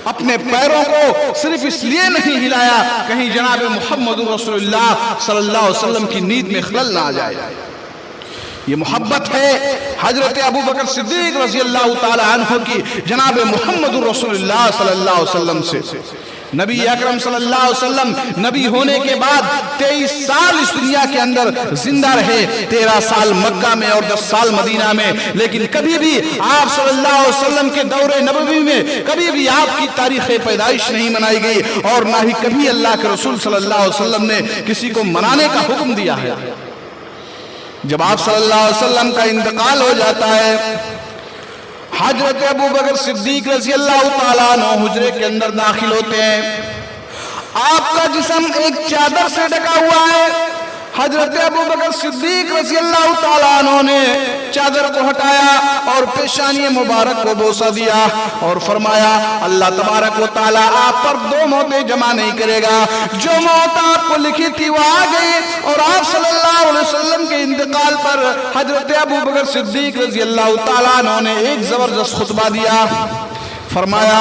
اپنے پیروں کو صرف اس لیے نہیں ہلایا کہیں جناب محمد رسول اللہ صلی اللہ علیہ وسلم کی نیند میں خلل نہ آ جائے. یہ محبت ہے حضرت ابو بکر صدیق رضی اللہ تعالی عنہ کی جناب محمد رسول اللہ صلی اللہ علیہ وسلم سے. نبی اکرم صلی اللہ علیہ وسلم نبی ہونے کے بعد 23 سال اس دنیا کے اندر زندہ رہے, 13 سال مکہ میں اور 10 سال مدینہ میں, لیکن کبھی بھی آپ صلی اللہ علیہ وسلم کے دور نبوی میں کبھی بھی آپ کی تاریخ پیدائش نہیں منائی گئی, اور نہ ہی کبھی اللہ کے رسول صلی اللہ علیہ وسلم نے کسی کو منانے کا حکم دیا ہے. جب آپ صلی اللہ علیہ وسلم کا انتقال ہو جاتا ہے, حضرت ابو بکر صدیق رضی اللہ تعالیٰ عنہ حجرے کے اندر داخل ہوتے ہیں. آپ کا جسم ایک چادر سے ڈھکا ہوا ہے. حضرت ابو بکر صدیق رضی اللہ تعالیٰ عنہ نے چادر کو ہٹایا اور پیشانی مبارک کو بوسہ دیا اور فرمایا اللہ تبارک و تعالیٰ آپ پر 2 موتیں جمع نہیں کرے گا. جو موت آپ کو لکھی تھی وہ آ گئی, اور آپ صلی اللہ علیہ وسلم کے انتقال پر حضرت ابو بکر صدیق رضی اللہ تعالیٰ عنہ نے ایک زبردست خطبہ دیا. فرمایا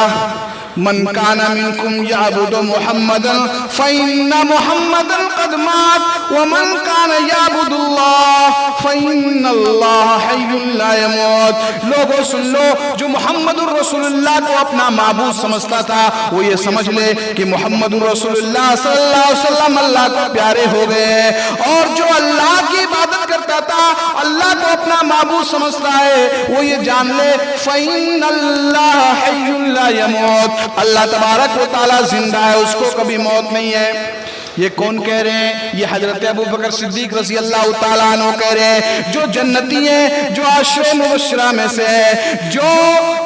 من کان منکم یعبد محمدا فإن محمدا قد مات ومن کان یعبد اللہ فإن اللہ حی لا يموت. لوگوں سن لو, جو محمد الرسول اللہ کو اپنا معبود سمجھتا تھا وہ یہ سمجھ لے کہ محمد الرسول اللہ صلی اللہ علیہ وسلم اللہ کو پیارے ہو گئے, اور جو اللہ کی عبادت کرتا تھا اللہ کو اپنا معبود سمجھتا ہے وہ یہ جان لے فإن اللہ حی لا يموت, اللہ تبارک و تعالیٰ زندہ ہے, اس کو کبھی موت نہیں ہے. یہ کون کہہ رہے ہیں؟ یہ حضرت ابو بکر صدیق رضی اللہ تعالیٰ عنہ کہہ رہے ہیں, جو جنتی ہیں, جو عشر مبشرہ میں سے ہے, جو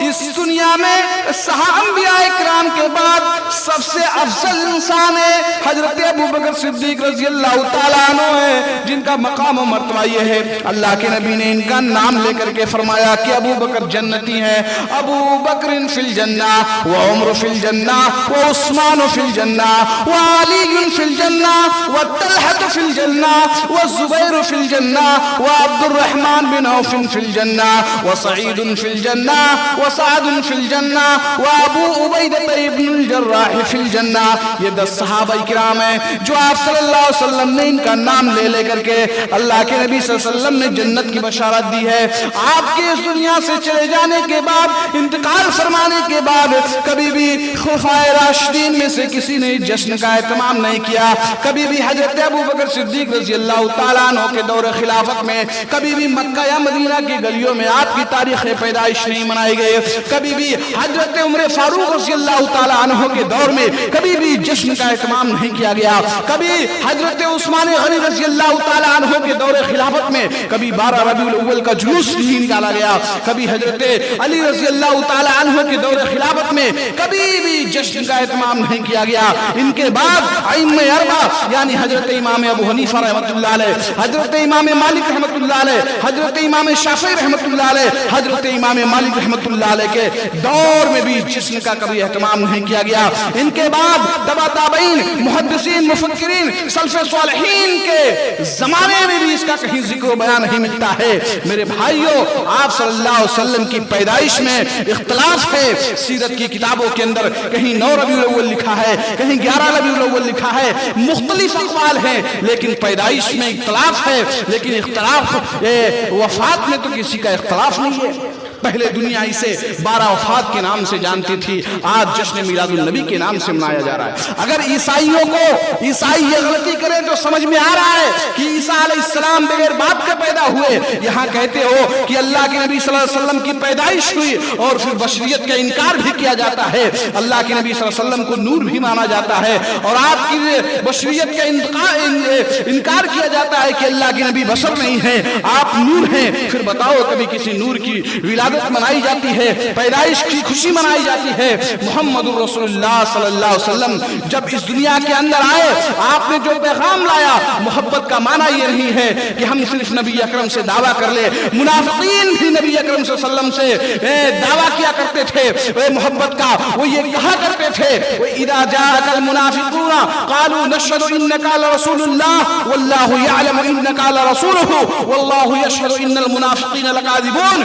اس دنیا میں انبیاء اکرام کے بعد سب سے افضل انسان ہے حضرت ابو بکر صدیق رضی اللہ تعالیٰ عنہ ہے, جن کا مقام و مرتبہ یہ ہے. اللہ کے نبی نے ان کا نام لے کر کے فرمایا کہ ابو بکر جنتی ہیں. ابو بکر فی الجنہ وعمر فی الجنہ وعثمان فی الجنہ وعلی فی الجنہ وطلحة فی الجنہ والزبیر فی الجنہ وعبد الرحمن بن عوف فی الجنہ وسعید فی الجنہ وسعد فی الجنہ وابو عبیدہ ابن الجراح فی الجنہ. یہ 10 صحابہ کرام ہیں جو آپ صلی اللہ علیہ وسلم نے ان کا نام لے کر کے اللہ کے نبی صلی اللہ علیہ وسلم نے جنت کی بشارت دی ہے. آپ کے اس دنیا سے چلے جانے کے بعد, انتقال فرمانے کے بعد, کبھی بھی خلفائے راشدین میں سے کسی نے جشن کا اہتمام نہیں کیا. کبھی بھی حضرت ابو بکر صدیق رضی اللہ تعالیٰ عنہ کے دور خلافت میں کبھی بھی مکہ یا مدینہ کی گلیوں میں آپ کی تاریخ پیدائش نہیں منائی گئی. کبھی بھی حضرت عمر فاروق رضی اللہ تعالیٰ عنہ کے دور میں کبھی بھی جشن کا اہتمام نہیں کیا گیا. کبھی حضرت عثمان غنی رضی اللہ تعالیٰ عنہ کے دور خلافت میں کبھی 12 ربیع الاول کا جلوس نہیں نکالا گیا. کبھی حضرت علی رضی اللہ تعالیٰ عنہ کے دور خلافت میں کبھی بھی جشن کا اہتمام نہیں کیا گیا. ان کے بعد ائمہ اربعہ یعنی حضرت امام ابو حنیفہ رحمۃ اللہ علیہ, حضرت امام مالک رحمۃ اللہ علیہ, حضرت امام شافعی رحمۃ اللہ علیہ, حضرت امام مالک رحمۃ اللہ علیہ کے دور میں بھی جشن کا کبھی اہتمام نہیں کیا گیا. ان کے بعد تبع تابعین, محدثین, مفکرین, سلف صالحین کے زمانے میں بھی اس کا کہیں ذکر و بیان نہیں ملتا ہے. میرے بھائیوں, آپ صلی اللہ علیہ وسلم کی پیدائش میں اختلاف ہے. سیرت کی کتابوں کے اندر کہیں 9 ربیع الاول لکھا ہے, کہیں 11 ربیع الاول لکھا ہے, مختلف اقوال ہیں, لیکن پیدائش میں اختلاف ہے. لیکن اختلاف وفات میں تو کسی کا اختلاف نہیں ہے. پہلے دنیا اسے 12 وفات کے نام سے جانتی تھی, آج جشن میلاد النبی کے نام سے منایا جا رہا ہے. اگر عیسائیوں کو عیسائی یہ غلطی کریں تو سمجھ میں آ رہا ہے کہ عیسیٰ علیہ السلام بغیر باپ کے پیدا ہوئے. یہاں کہتے ہو کہ اللہ کے نبی صلی اللہ علیہ وسلم کی پیدائش ہوئی اور پھر بشریت کا انکار بھی کیا جاتا ہے. اللہ کے نبی صلی اللہ علیہ وسلم کو نور بھی مانا جاتا ہے اور آپ کی بشریت کا انکار کیا جاتا ہے کہ اللہ کے نبی بشر نہیں ہیں, آپ نور ہیں. پھر بتاؤ کبھی کسی نور کی ولادت منائی جاتی ہے, پیدائش کی خوشی منائی جاتی ہے. محمد رسول اللہ صلی اللہ علیہ وسلم جب اس دنیا کے اندر آئے, آپ نے جو پیغام لایا, محبت کا معنی یہ نہیں ہے کہ ہم صرف نبی اکرم سے دعویٰ کر لیں. منافقین بھی نبی اکرم صلی اللہ علیہ وسلم سے دعویٰ کیا کرتے تھے محبت کا. وہ یہ کہا کرتے تھے اذا جاءك المنافقون قالوا نشهد انك لرسول الله والله يعلم انك لرسوله والله يشهد ان المنافقين لكاذبون.